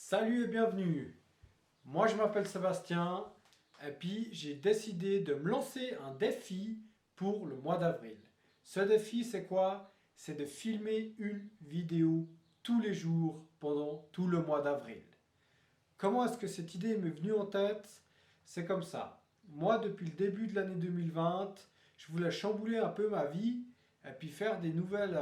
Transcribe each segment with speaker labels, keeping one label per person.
Speaker 1: Salut et bienvenue. Moi je m'appelle Sébastien et puis j'ai décidé de me lancer un défi pour le mois d'avril. Ce défi c'est quoi? C'est de filmer une vidéo tous les jours pendant tout le mois d'avril. Comment est-ce que cette idée m'est venue en tête? C'est comme ça. Moi depuis le début de l'année 2020, je voulais chambouler un peu ma vie et puis faire des nouvelles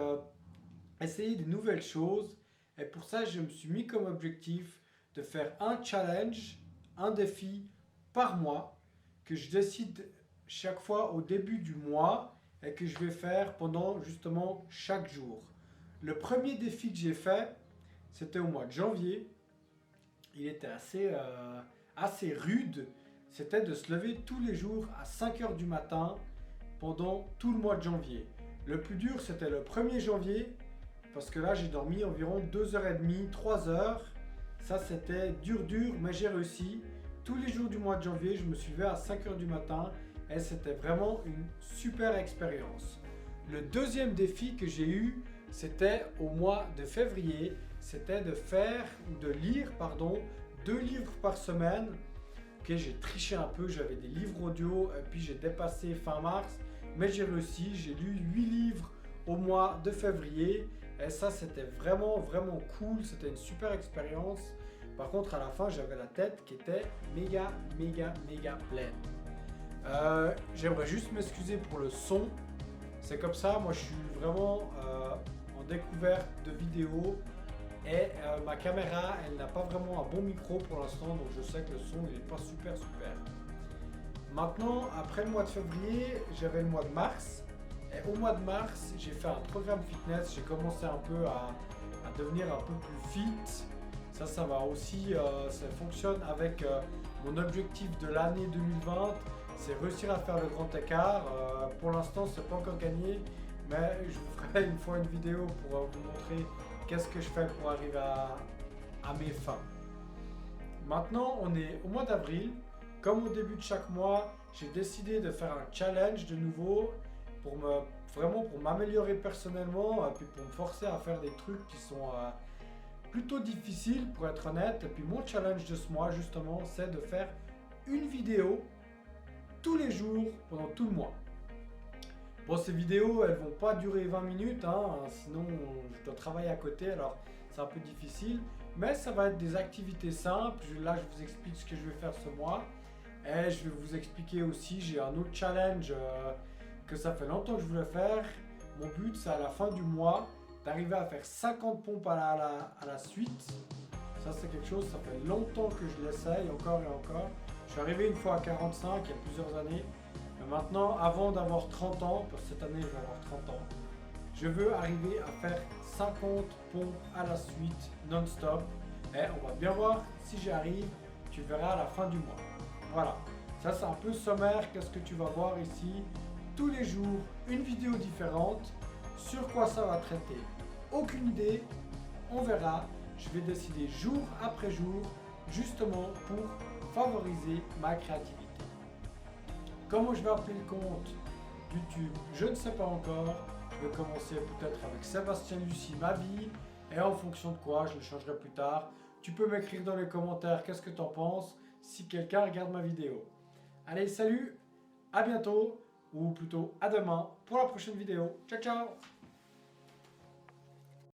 Speaker 1: essayer des nouvelles choses. Et pour ça, je me suis mis comme objectif de faire un challenge, un défi par mois que je décide chaque fois au début du mois et que je vais faire pendant justement chaque jour. Le premier défi que j'ai fait, c'était au mois de janvier. Il était assez rude. C'était de se lever tous les jours à 5 heures du matin pendant tout le mois de janvier. Le plus dur, c'était le 1er janvier parce que là, j'ai dormi environ 2h30, 3 heures. Ça, c'était dur, mais j'ai réussi. Tous les jours du mois de janvier, je me suis levé à 5 heures du matin et c'était vraiment une super expérience. Le deuxième défi que j'ai eu, c'était au mois de février. C'était de lire 2 livres par semaine. Ok, j'ai triché un peu, j'avais des livres audio et puis j'ai dépassé fin mars. Mais j'ai réussi, j'ai lu 8 livres au mois de février et ça c'était vraiment cool, c'était une super expérience. Par contre à la fin j'avais la tête qui était méga pleine. J'aimerais juste m'excuser pour le son, c'est comme ça, moi je suis vraiment en découverte de vidéos et ma caméra elle n'a pas vraiment un bon micro pour l'instant, donc je sais que le son il n'est pas super. Maintenant après le mois de février j'avais le mois de mars. Et au mois de mars, j'ai fait un programme fitness, j'ai commencé un peu à devenir un peu plus fit. Ça va aussi, ça fonctionne avec mon objectif de l'année 2020, c'est réussir à faire le grand écart. Pour l'instant, c'est pas encore gagné, mais je vous ferai une fois une vidéo pour vous montrer qu'est-ce que je fais pour arriver à mes fins. Maintenant, on est au mois d'avril. Comme au début de chaque mois, j'ai décidé de faire un challenge de nouveau pour m'améliorer personnellement et puis pour me forcer à faire des trucs qui sont plutôt difficiles pour être honnête. Et puis mon challenge de ce mois justement, c'est de faire une vidéo tous les jours pendant tout le mois. Bon, ces vidéos, elles vont pas durer 20 minutes, sinon je dois travailler à côté, alors c'est un peu difficile. Mais ça va être des activités simples. Là, je vous explique ce que je vais faire ce mois. Et je vais vous expliquer aussi, j'ai un autre challenge que ça fait longtemps que je voulais faire. Mon but, c'est à la fin du mois d'arriver à faire 50 pompes à la suite. Ça, c'est quelque chose, ça fait longtemps que je l'essaye, encore et encore. Je suis arrivé une fois à 45 il y a plusieurs années. Mais maintenant, avant d'avoir 30 ans, parce que cette année, je vais avoir 30 ans, je veux arriver à faire 50 pompes à la suite, non-stop. Et on va bien voir si j'y arrive. Tu verras à la fin du mois. Voilà, ça c'est un peu sommaire, qu'est-ce que tu vas voir ici. Tous les jours, une vidéo différente. Sur quoi ça va traiter? Aucune idée, on verra. Je vais décider jour après jour, justement pour favoriser ma créativité. Comment je vais appeler le compte YouTube? Je ne sais pas encore. Je vais commencer peut-être avec Sébastien Lucie, ma vie. Et en fonction de quoi, je le changerai plus tard. Tu peux m'écrire dans les commentaires qu'est-ce que tu en penses si quelqu'un regarde ma vidéo. Allez, salut, à bientôt, ou plutôt à demain pour la prochaine vidéo. Ciao, ciao!